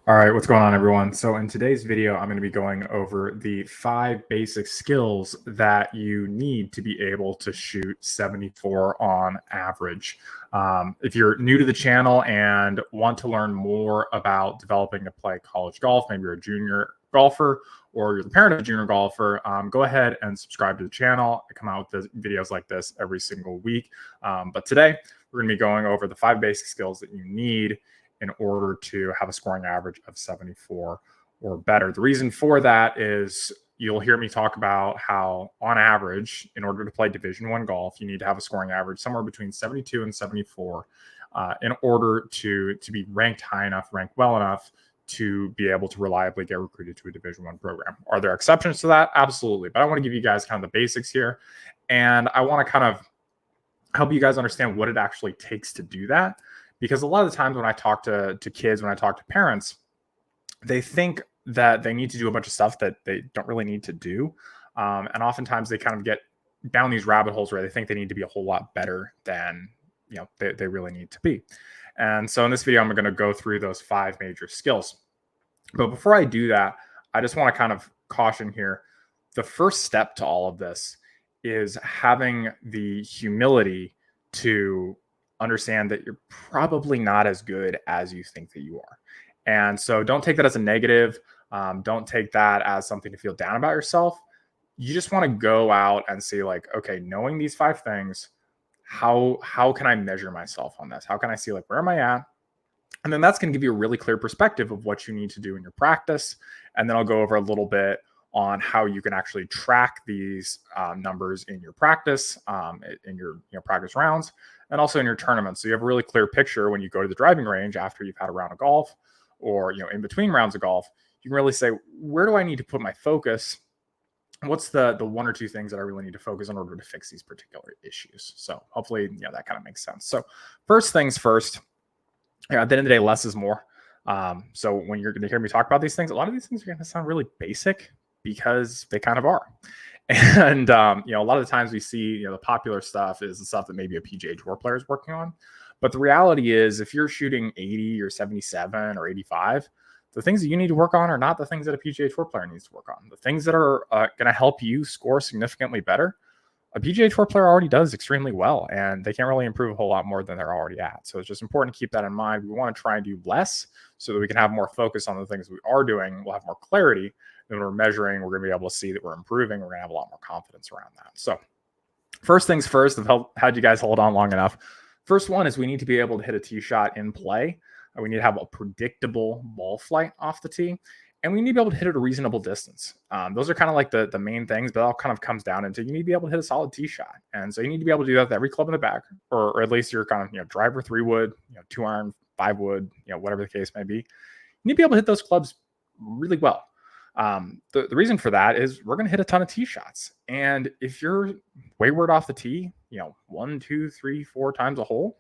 All right, what's going on, everyone? So in today's video, I'm going to be going over the 5 basic skills that you need to be able to shoot 74 on average. If you're new to the channel and want to learn more about developing to play college golf, maybe you're a junior golfer or you're the parent of a junior golfer, go ahead and subscribe to the channel. I come out with videos like this every single week. But today, we're going to be going over the 5 basic skills that you need in order to have a scoring average of 74 or better. The reason for that is you'll hear me talk about how, on average, in order to play Division I golf, you need to have a scoring average somewhere between 72 and 74 in order to be ranked high enough, ranked well enough to be able to reliably get recruited to a Division I program. Are there exceptions to that? Absolutely. But I want to give you guys kind of the basics here. And I want to kind of help you guys understand what it actually takes to do that. Because a lot of the times when I talk to kids, when I talk to parents, they think that they need to do a bunch of stuff that they don't really need to do. And oftentimes they kind of get down these rabbit holes where they think they need to be a whole lot better than they really need to be. And so in this video, I'm going to go through those 5 major skills. But before I do that, I just want to kind of caution here. The first step to all of this is having the humility to understand that you're probably not as good as you think that you are. And so don't take that as a negative. Don't take that as something to feel down about yourself. You just want to go out and see, like, okay, knowing these 5 things, how can I measure myself on this? How can I see, like, where am I at? And then that's going to give you a really clear perspective of what you need to do in your practice. And then I'll go over a little bit on how you can actually track these numbers in your practice, in your practice rounds, and also in your tournaments. So you have a really clear picture when you go to the driving range after you've had a round of golf, or in between rounds of golf. You can really say, where do I need to put my focus? What's the 1 or 2 things that I really need to focus on in order to fix these particular issues? So hopefully, that kind of makes sense. So first things first, at the end of the day, less is more. So when you're going to hear me talk about these things, a lot of these things are going to sound really basic because they kind of are. And, a lot of the times we see, the popular stuff is the stuff that maybe a PGA Tour player is working on. But the reality is, if you're shooting 80 or 77 or 85, the things that you need to work on are not the things that a PGA Tour player needs to work on. The things that are going to help you score significantly better, a PGA Tour player already does extremely well, and they can't really improve a whole lot more than they're already at. So it's just important to keep that in mind. We want to try and do less so that we can have more focus on the things we are doing. We'll have more clarity. When we're measuring, we're going to be able to see that we're improving. We're going to have a lot more confidence around that. So first things first, I've had you guys hold on long enough. First one is we need to be able to hit a tee shot in play. We need to have a predictable ball flight off the tee. And we need to be able to hit at a reasonable distance. Those are kind of like the main things, but it all kind of comes down into you need to be able to hit a solid tee shot. And so you need to be able to do that with every club in the back, or at least your kind of driver 3 wood, 2 iron, 5 wood, whatever the case may be. You need to be able to hit those clubs really well. The reason for that is we're going to hit a ton of tee shots. And if you're wayward off the tee, 1, 2, 3, 4 times a hole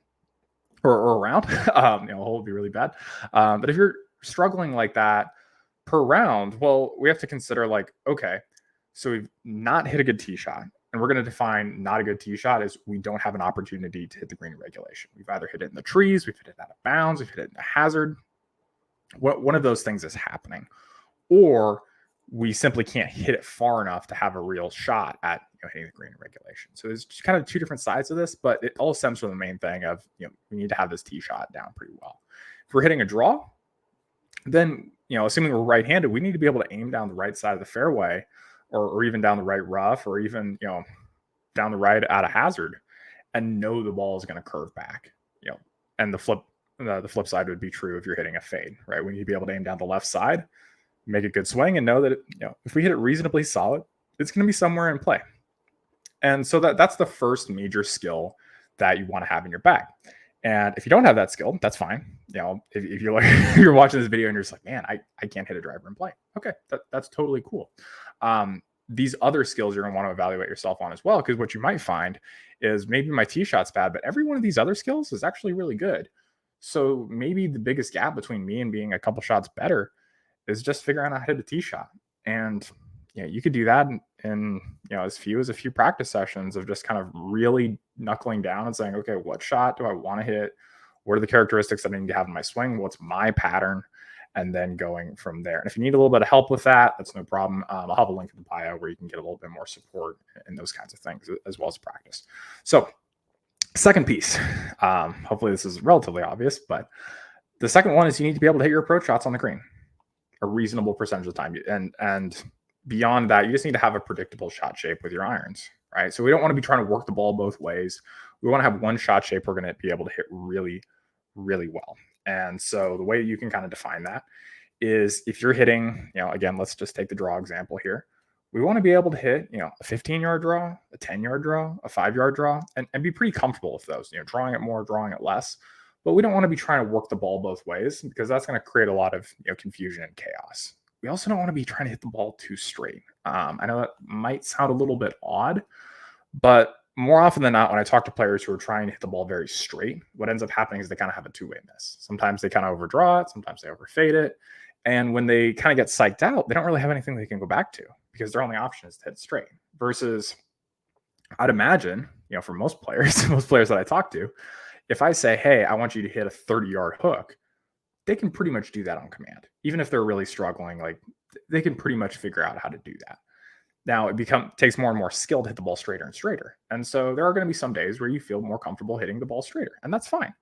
or around, a hole would be really bad. But if you're struggling like that per round, well, we have to consider, like, okay, so we've not hit a good tee shot. And we're going to define not a good tee shot as we don't have an opportunity to hit the green regulation. We've either hit it in the trees, we've hit it out of bounds, we've hit it in a hazard. One of those things is happening. Or we simply can't hit it far enough to have a real shot at hitting the green regulation. So there's just kind of 2 different sides of this, but it all stems from the main thing of we need to have this tee shot down pretty well. If we're hitting a draw, then assuming we're right-handed, we need to be able to aim down the right side of the fairway, or even down the right rough, or even down the right out of hazard, and know the ball is going to curve back. And the flip side would be true if you're hitting a fade, right? We need to be able to aim down the left side, make a good swing, and know that if we hit it reasonably solid, it's going to be somewhere in play. And so that's the first major skill that you want to have in your bag. And if you don't have that skill, that's fine. If you're like, if you're watching this video and you're just like, man, I can't hit a driver in play. Okay, that's totally cool. These other skills you're going to want to evaluate yourself on as well, because what you might find is maybe my tee shot's bad, but every one of these other skills is actually really good. So maybe the biggest gap between me and being a couple shots better is just figuring out how to hit a tee shot. And you could do that in as few as a few practice sessions of just kind of really knuckling down and saying, okay, what shot do I want to hit? What are the characteristics that I need to have in my swing? What's my pattern? and then going from there. And if you need a little bit of help with that, that's no problem. I'll have a link in the bio where you can get a little bit more support in those kinds of things as well as practice. So second piece, hopefully this is relatively obvious, but the second one is you need to be able to hit your approach shots on the green a reasonable percentage of the time. And beyond that, you just need to have a predictable shot shape with your irons, right? So we don't want to be trying to work the ball both ways. We want to have one shot shape we're going to be able to hit really, really well. And so the way you can kind of define that is if you're hitting, again, let's just take the draw example here. We want to be able to hit, a 15-yard draw, a 10-yard draw, a 5-yard draw, and be pretty comfortable with those, drawing it more, drawing it less. But we don't want to be trying to work the ball both ways because that's going to create a lot of confusion and chaos. We also don't want to be trying to hit the ball too straight. I know that might sound a little bit odd, but more often than not, when I talk to players who are trying to hit the ball very straight, what ends up happening is they kind of have a two-way miss. Sometimes they kind of overdraw it, sometimes they overfade it. And when they kind of get psyched out, they don't really have anything they can go back to because their only option is to hit straight. Versus, I'd imagine, for most players that I talk to, if I say, hey, I want you to hit a 30-yard hook, they can pretty much do that on command. Even if they're really struggling, like they can pretty much figure out how to do that. Now it takes more and more skill to hit the ball straighter and straighter. And so there are going to be some days where you feel more comfortable hitting the ball straighter, and that's fine.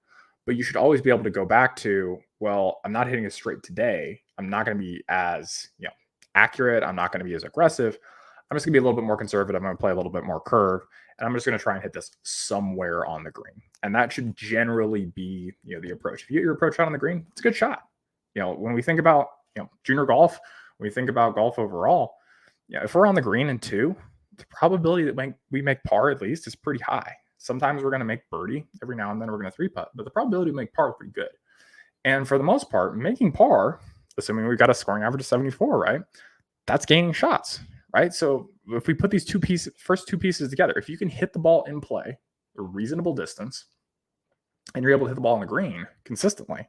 But you should always be able to go back to, well, I'm not hitting it straight today. I'm not going to be as accurate. I'm not going to be as aggressive. I'm just going to be a little bit more conservative. I'm going to play a little bit more curve, and I'm just going to try and hit this somewhere on the green. And that should generally be, the approach. If you get your approach shot on the green, it's a good shot. When we think about, junior golf, when we think about golf overall, if we're on the green in 2, the probability that we make par at least is pretty high. Sometimes we're going to make birdie. Every now and then we're going to 3-putt, but the probability to make par is pretty good. And for the most part, making par, assuming we've got a scoring average of 74, right? That's gaining shots, right? So if we put these first two pieces together, if you can hit the ball in play a reasonable distance and you're able to hit the ball on the green consistently,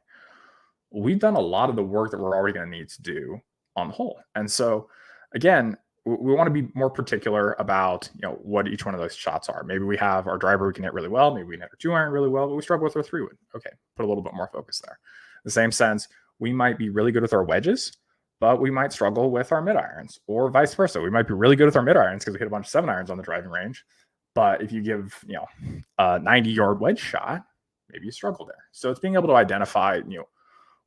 we've done a lot of the work that we're already going to need to do on the hole. And so again, we want to be more particular about what each one of those shots are. Maybe we have our driver we can hit really well. Maybe we can hit our 2-iron really well, but we struggle with our 3-wood. Okay, put a little bit more focus there. In the same sense, we might be really good with our wedges, but we might struggle with our mid-irons, or vice versa. We might be really good with our mid-irons because we hit a bunch of 7-irons on the driving range, but if you give a 90-yard wedge shot, maybe you struggle there. So it's being able to identify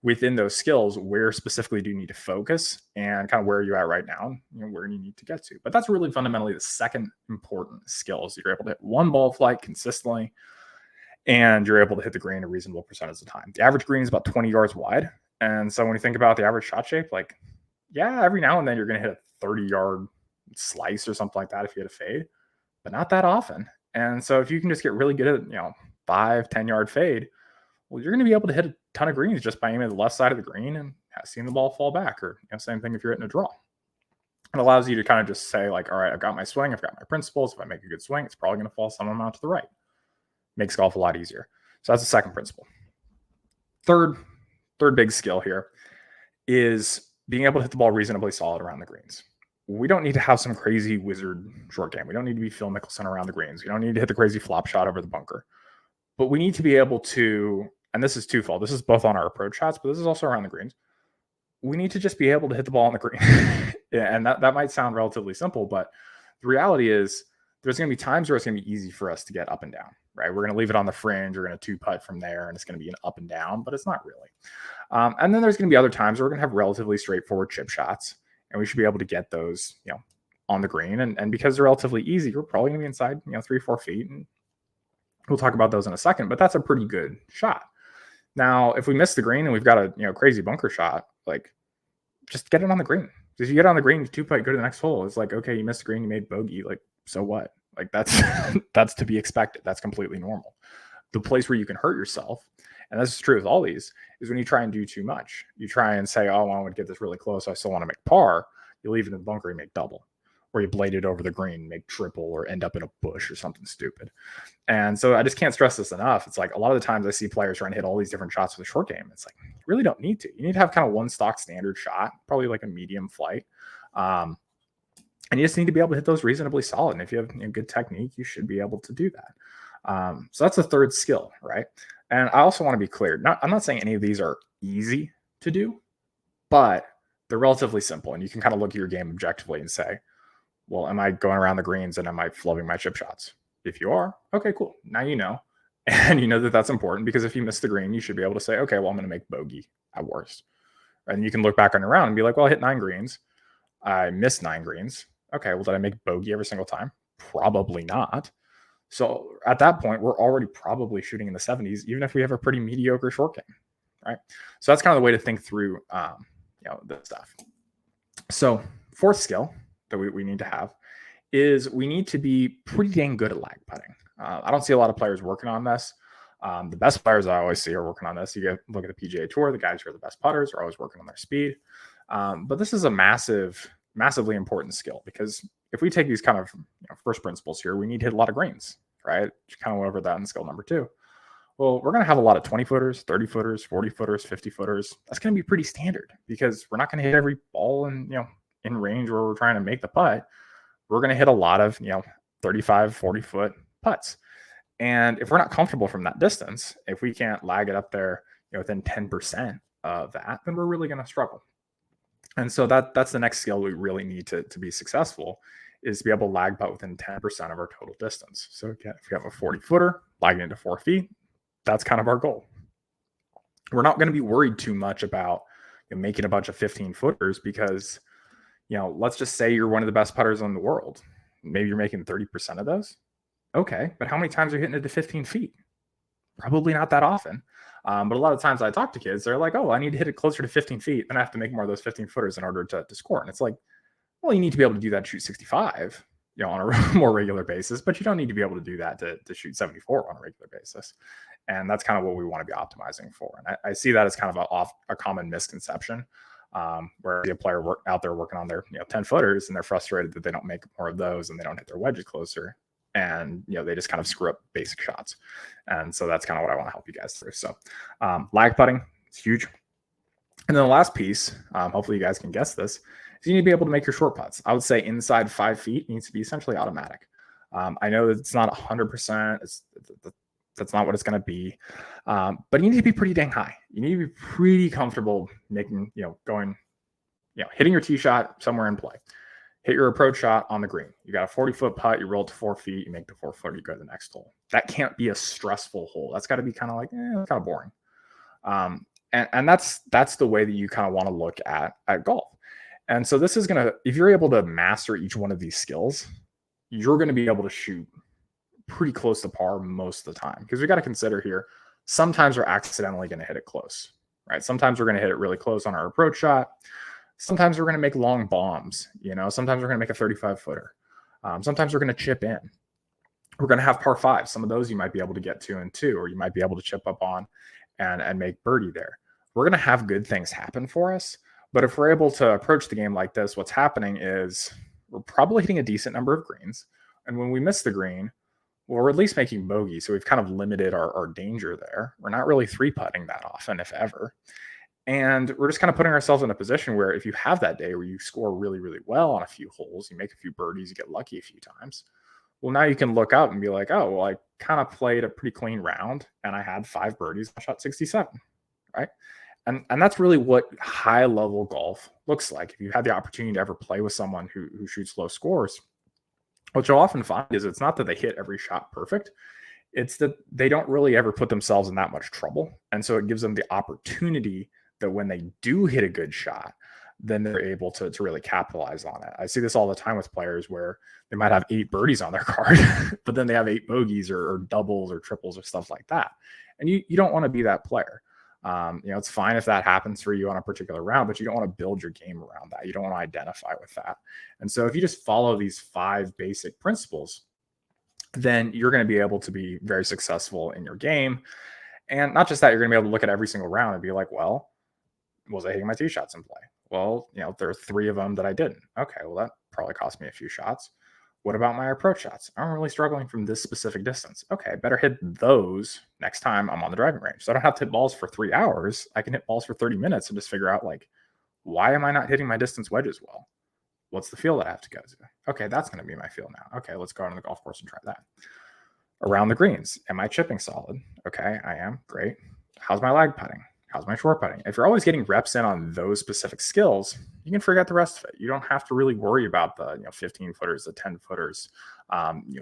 within those skills, where specifically do you need to focus and kind of where you're at right now, where you need to get to. But that's really fundamentally the second important skill is you're able to hit one ball flight consistently and you're able to hit the green a reasonable percentage of the time. The average green is about 20 yards wide. And so when you think about the average shot shape, every now and then you're going to hit a 30-yard slice or something like that if you hit a fade, but not that often. And so if you can just get really good at, 5-10-yard fade, well, you're going to be able to hit a ton of greens just by aiming at the left side of the green and seeing the ball fall back, or same thing if you're hitting a draw. It allows you to kind of just say all right, I've got my swing, I've got my principles. If I make a good swing, it's probably going to fall some amount to the right. Makes golf a lot easier. So that's the second principle. Third big skill here is being able to hit the ball reasonably solid around the greens. We don't need to have some crazy wizard short game. We don't need to be Phil Mickelson around the greens. We don't need to hit the crazy flop shot over the bunker. But we need to be able to, and this is twofold. This is both on our approach shots, but this is also around the greens. We need to just be able to hit the ball on the green. And that might sound relatively simple, but the reality is there's going to be times where it's going to be easy for us to get up and down, right? We're going to leave it on the fringe. We're going to 2-putt from there, and it's going to be an up and down, but it's not really. And then there's going to be other times where we're going to have relatively straightforward chip shots, and we should be able to get those, on the green. And because they're relatively easy, we're probably going to be inside, 3-4 feet. And we'll talk about those in a second, but that's a pretty good shot. Now, if we miss the green and we've got a crazy bunker shot, just get it on the green. If you get on the green, 2-putt, go to the next hole. It's okay, you missed the green, you made bogey. So what? That's to be expected. That's completely normal. The place where you can hurt yourself, and this is true with all these, is when you try and do too much. You try and say, oh, I want to get this really close. I still want to make par. You leave it in the bunker, you make double. Or you blade it over the green, make triple, or end up in a bush or something stupid. And so I just can't stress this enough. It's a lot of the times I see players trying to hit all these different shots with a short game. It's you really don't need to. You need to have kind of one stock standard shot, probably a medium flight. And you just need to be able to hit those reasonably solid. And if you have good technique, you should be able to do that. So that's the third skill, right? And I also want to be clear. I'm not saying any of these are easy to do. but they're relatively simple. And you can kind of look at your game objectively and say, well, am I going around the greens and am I flubbing my chip shots? If you are, okay, cool. Now you know. And you know that that's important because if you miss the green, you should be able to say, okay, well, I'm going to make bogey at worst. And you can look back on your round and be like, well, I hit 9 greens. I missed 9 greens. Okay, well, did I make bogey every single time? Probably not. So at that point, we're already probably shooting in the 70s, even if we have a pretty mediocre short game, right? So that's kind of the way to think through, this stuff. So fourth skill that we need to have is we need to be pretty dang good at lag putting. I don't see a lot of players working on this. The best players I always see are working on this. You look at the PGA Tour, the guys who are the best putters are always working on their speed. But this is a massively important skill because if we take these kind of first principles here, we need to hit a lot of greens, right? Kind of went over that in skill number 2. Well, we're going to have a lot of 20 footers, 30 footers, 40 footers, 50 footers. That's going to be pretty standard because we're not going to hit every ball in range where we're trying to make the putt. We're going to hit a lot of 35, 40 foot putts. And if we're not comfortable from that distance, if we can't lag it up there within 10% of that, then we're really going to struggle. And so that's the next skill we really need to be successful is to be able to lag putt within 10% of our total distance. So again, if we have a 40 footer, lagging into 4 feet, that's kind of our goal. We're not going to be worried too much about making a bunch of 15 footers because, let's just say you're one of the best putters in the world. Maybe you're making 30% of those. Okay, but how many times are you hitting it to 15 feet? Probably not that often. But a lot of times I talk to kids, they're like, oh, I need to hit it closer to 15 feet. Then I have to make more of those 15 footers in order to score. And it's like, well, you need to be able to do that to shoot 65, on a more regular basis, but you don't need to be able to do that to shoot 74 on a regular basis. And that's kind of what we want to be optimizing for. And I see that as kind of a common misconception where a player out there working on their 10 footers and they're frustrated that they don't make more of those and they don't hit their wedges closer. And they just kind of screw up basic shots. And so that's kind of what I want to help you guys through. So lag putting is huge. And then the last piece, hopefully you guys can guess this, is you need to be able to make your short putts. I would say inside 5 feet needs to be essentially automatic. I know that it's not 100%. That's not what it's going to be. But you need to be pretty dang high. You need to be pretty comfortable making, hitting your tee shot somewhere in play. Hit your approach shot on the green. You got a 40-foot putt, you roll to 4 feet, you make the 4 foot, you go to the next hole. That can't be a stressful hole. That's got to be kind of like, kind of boring. And that's the way that you kind of want to look at golf. And so this is going to, if you're able to master each one of these skills, you're going to be able to shoot pretty close to par most of the time. Because we got to consider here, sometimes we're accidentally going to hit it close, right? Sometimes we're going to hit it really close on our approach shot. Sometimes we're going to make long bombs, sometimes we're going to make a 35 footer. Sometimes we're going to chip in. We're going to have par 5. Some of those you might be able to get 2 and 2, or you might be able to chip up on and make birdie there. We're going to have good things happen for us. But if we're able to approach the game like this, what's happening is we're probably hitting a decent number of greens. And when we miss the green, well, we're at least making bogey. So we've kind of limited our danger there. We're not really 3-putting that often, if ever. And we're just kind of putting ourselves in a position where if you have that day where you score really, really well on a few holes, you make a few birdies, you get lucky a few times. Well, now you can look out and be like, oh, well, I kind of played a pretty clean round and I had 5 birdies. I shot 67, right? And that's really what high level golf looks like. If you had the opportunity to ever play with someone who shoots low scores, what you'll often find is it's not that they hit every shot perfect. It's that they don't really ever put themselves in that much trouble. And so it gives them the opportunity that when they do hit a good shot, then they're able to really capitalize on it. I see this all the time with players where they might have 8 birdies on their card, but then they have 8 bogeys or doubles or triples or stuff like that. And you don't want to be that player. It's fine if that happens for you on a particular round, but you don't want to build your game around that. You don't want to identify with that. And so if you just follow these 5 basic principles, then you're going to be able to be very successful in your game. And not just that, you're going to be able to look at every single round and be like, well, was I hitting my tee shots in play? Well, there are 3 of them that I didn't. Okay, well, that probably cost me a few shots. What about my approach shots? I'm really struggling from this specific distance. Okay, I better hit those next time I'm on the driving range. So I don't have to hit balls for 3 hours. I can hit balls for 30 minutes and just figure out, why am I not hitting my distance wedges well? What's the feel that I have to go to? Okay, that's going to be my feel now. Okay, let's go out on the golf course and try that. Around the greens, am I chipping solid? Okay, I am. Great. How's my lag putting? How's my short putting? If you're always getting reps in on those specific skills, you can forget the rest of it. You don't have to really worry about the 15 footers, the 10 footers,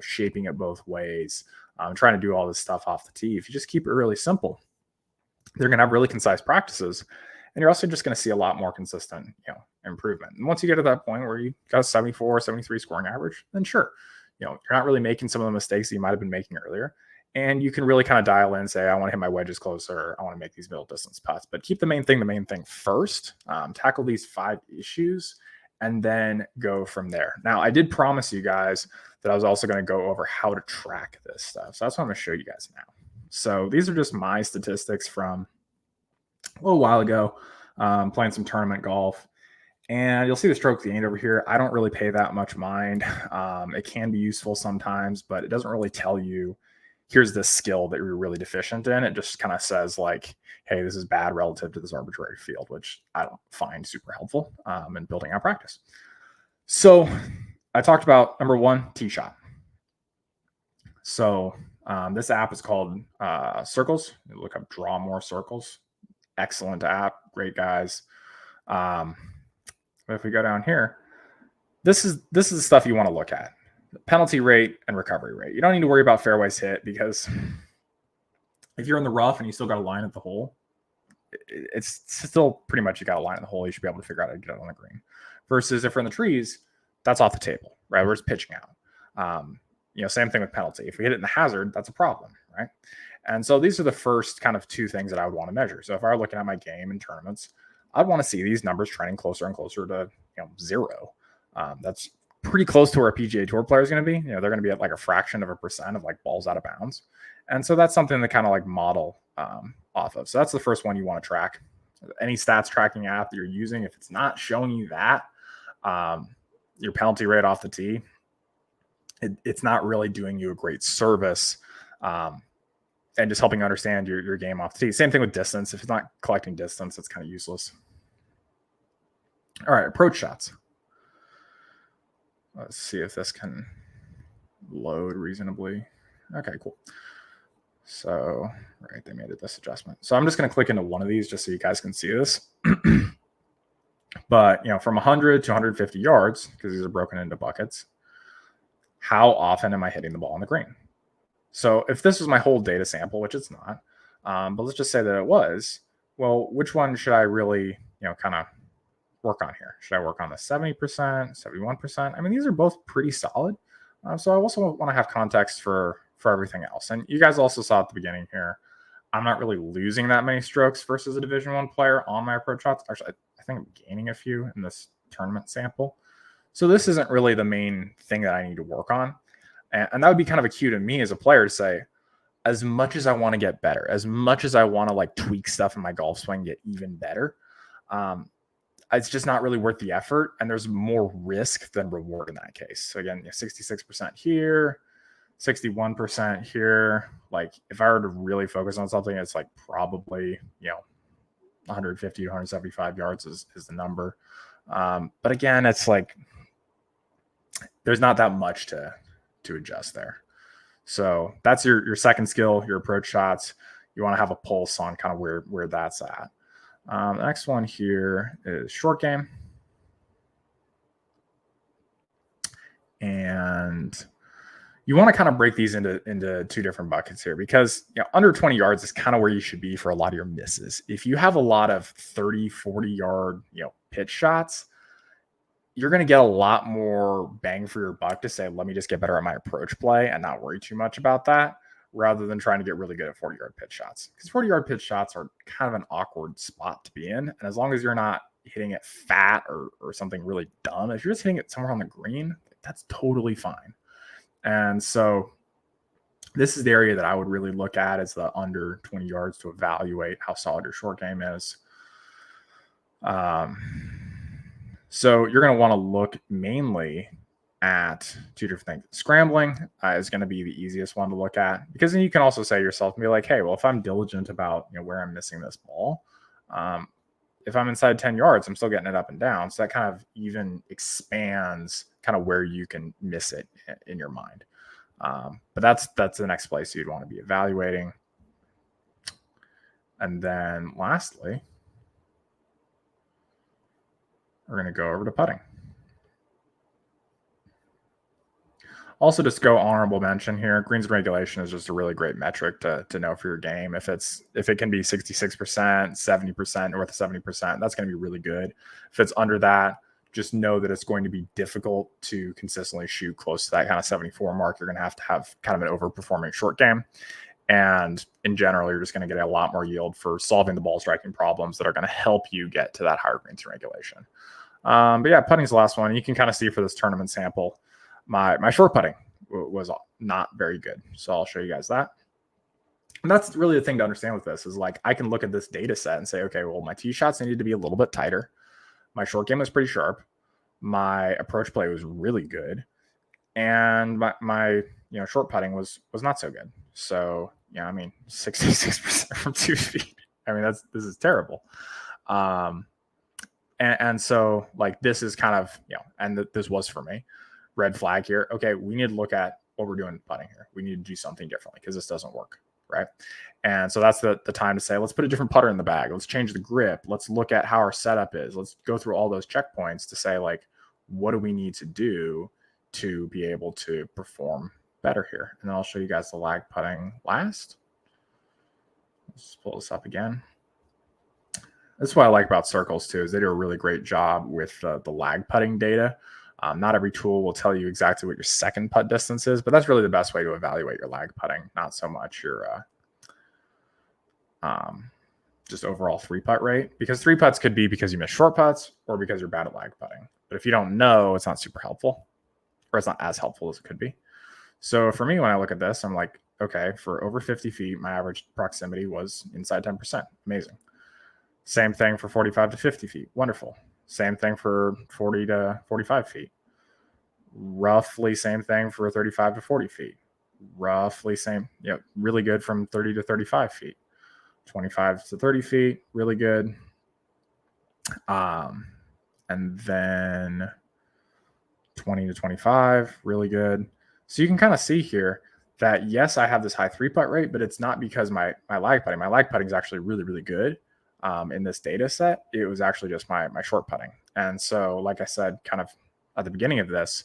shaping it both ways, trying to do all this stuff off the tee. If you just keep it really simple, they're going to have really concise practices, and you're also just going to see a lot more consistent, improvement. And once you get to that point where you got a 74, 73 scoring average, then sure, you're not really making some of the mistakes that you might have been making earlier. And you can really kind of dial in and say, I want to hit my wedges closer. I want to make these middle distance putts, but keep the main thing first. Tackle these 5 issues and then go from there. Now, I did promise you guys that I was also going to go over how to track this stuff. So that's what I'm going to show you guys now. So these are just my statistics from a little while ago, playing some tournament golf. And you'll see the stroke gained over here. I don't really pay that much mind. It can be useful sometimes, but it doesn't really tell you, here's this skill that you're really deficient in. It just kind of says like, hey, this is bad relative to this arbitrary field, which I don't find super helpful in building out practice. So I talked about number 1, tee shot. So this app is called Circles. You look up Draw More Circles. Excellent app. Great guys. But if we go down here, this is the stuff you want to look at. Penalty rate and recovery rate. You don't need to worry about fairways hit, because if you're in the rough and you still got a line at the hole, it's still pretty much you got a line at the hole. You should be able to figure out how to get it on the green. Versus if we're in the trees, that's off the table, right? We're just pitching out. Same thing with penalty. If we hit it in the hazard, that's a problem, right? And so these are the first kind of 2 things that I would want to measure. So if I were looking at my game in tournaments, I'd want to see these numbers trending closer and closer to 0. That's pretty close to where a PGA Tour player is going to be. They're going to be at like a fraction of a percent of like balls out of bounds. And so that's something to kind of like model off of. So that's the first one you want to track. Any stats tracking app that you're using, if it's not showing you that, your penalty rate off the tee, it's not really doing you a great service, and just helping understand your game off the tee. Same thing with distance. If it's not collecting distance, it's kind of useless. All right, approach shots. Let's see if this can load reasonably. Okay, cool. So, right, they made this adjustment. So I'm just going to click into one of these just so you guys can see this. But, from 100 to 150 yards, because these are broken into buckets, how often am I hitting the ball on the green? So if this was my whole data sample, which it's not, but let's just say that it was, well, which one should I really, kind of work on here? Should I work on the 70%, 71%? I mean, these are both pretty solid. So I also want to have context for everything else. And you guys also saw at the beginning here, I'm not really losing that many strokes versus a Division I player on my approach shots. Actually, I think I'm gaining a few in this tournament sample. So this isn't really the main thing that I need to work on. And that would be kind of a cue to me as a player to say, as much as I want to get better, as much as I want to like tweak stuff in my golf swing, get even better, it's just not really worth the effort. And there's more risk than reward in that case. So again, 66% here, 61% here. Like if I were to really focus on something, it's like probably, 150 to 175 yards is the number. But again, it's like, there's not that much to adjust there. So that's your second skill, your approach shots. You want to have a pulse on kind of where that's at. The next one here is short game. And you want to kind of break these into 2 different buckets here, because under 20 yards is kind of where you should be for a lot of your misses. If you have a lot of 30, 40 yard, pitch shots, you're going to get a lot more bang for your buck to say, let me just get better at my approach play and not worry too much about that, rather than trying to get really good at 40-yard pitch shots. Because 40-yard pitch shots are kind of an awkward spot to be in. And as long as you're not hitting it fat or something really dumb, if you're just hitting it somewhere on the green, that's totally fine. And so this is the area that I would really look at, as the under 20 yards, to evaluate how solid your short game is. So you're going to want to look mainly at 2 different things. Scrambling is going to be the easiest one to look at, because then you can also say to yourself and be like, hey, well, if I'm diligent about where I'm missing this ball, if I'm inside 10 yards, I'm still getting it up and down. So that kind of even expands kind of where you can miss it in your mind. But that's the next place you'd want to be evaluating. And then lastly, we're going to go over to putting. Also, just go honorable mention here. Greens and regulation is just a really great metric to know for your game. If it can be 66%, 70%, north of 70%, that's going to be really good. If it's under that, just know that it's going to be difficult to consistently shoot close to that kind of 74 mark. You're going to have kind of an overperforming short game. And in general, you're just going to get a lot more yield for solving the ball striking problems that are going to help you get to that higher greens and regulation. But yeah, putting's the last one. You can kind of see for this tournament sample, my short putting was not very good. So I'll show you guys that. And that's really the thing to understand with this is like, I can look at this data set and say, okay, well, my tee shots needed to be a little bit tighter. My short game was pretty sharp. My approach play was really good. And my short putting was not so good. So, 66% from 2 feet. I mean, this is terrible. And so like, this is kind of, and this was for me, red flag here. Okay, we need to look at what we're doing putting here. We need to do something differently because this doesn't work, right? And so that's the time to say, let's put a different putter in the bag. Let's change the grip. Let's look at how our setup is. Let's go through all those checkpoints to say, like, what do we need to do to be able to perform better here? And then I'll show you guys the lag putting last. Let's pull this up again. That's what I like about Circles too, is they do a really great job with the lag putting data. Not every tool will tell you exactly what your second putt distance is, but that's really the best way to evaluate your lag putting, not so much your just overall 3-putt rate. Because 3 putts could be because you miss short putts or because you're bad at lag putting. But if you don't know, it's not super helpful, or it's not as helpful as it could be. So for me, when I look at this, I'm like, okay, for over 50 feet, my average proximity was inside 10%. Amazing. Same thing for 45 to 50 feet. Wonderful. Same thing for 40 to 45 feet. Roughly same thing for 35 to 40 feet. Roughly same, really good from 30 to 35 feet. 25 to 30 feet, really good. And then 20 to 25, really good. So you can kind of see here that, yes, I have this high 3-putt rate, but it's not because my lag putting is actually really, really good. In this data set, it was actually just my short putting. And so, like I said, kind of at the beginning of this,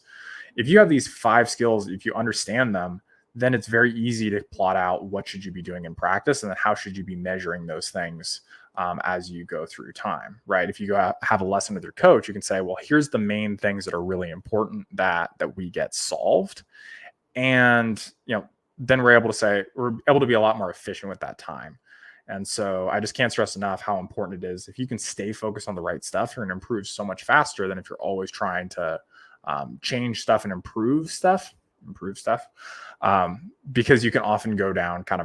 if you have these 5 skills, if you understand them, then it's very easy to plot out what should you be doing in practice, and then how should you be measuring those things as you go through time, right? If you go have a lesson with your coach, you can say, well, here's the main things that are really important that we get solved. And, then we're able to be a lot more efficient with that time. And so I just can't stress enough how important it is. If you can stay focused on the right stuff, you're going to improve so much faster than if you're always trying to change stuff and improve stuff, because you can often go down kind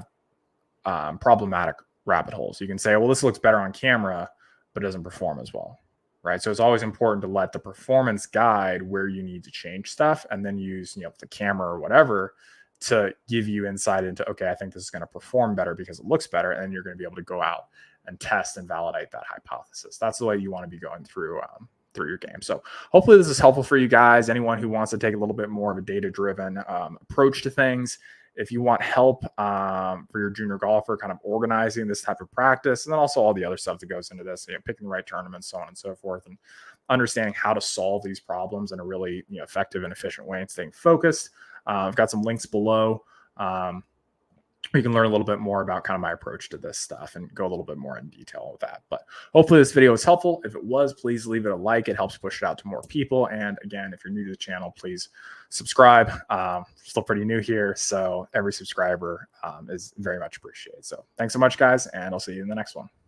of problematic rabbit holes. You can say, well, this looks better on camera, but it doesn't perform as well, right? So it's always important to let the performance guide where you need to change stuff, and then use, the camera or whatever to give you insight into, okay, I think this is going to perform better because it looks better. And then you're going to be able to go out and test and validate that hypothesis. That's the way you want to be going through your game. So hopefully this is helpful for you guys. Anyone who wants to take a little bit more of a data-driven approach to things, if you want help for your junior golfer, kind of organizing this type of practice, and then also all the other stuff that goes into this, picking the right tournaments, so on and so forth, and understanding how to solve these problems in a really effective and efficient way and staying focused. I've got some links below. You can learn a little bit more about kind of my approach to this stuff and go a little bit more in detail with that. But hopefully this video was helpful. If it was, please leave it a like. It helps push it out to more people. And again, if you're new to the channel, please subscribe. Still pretty new here, so every subscriber is very much appreciated. So thanks so much, guys, and I'll see you in the next one.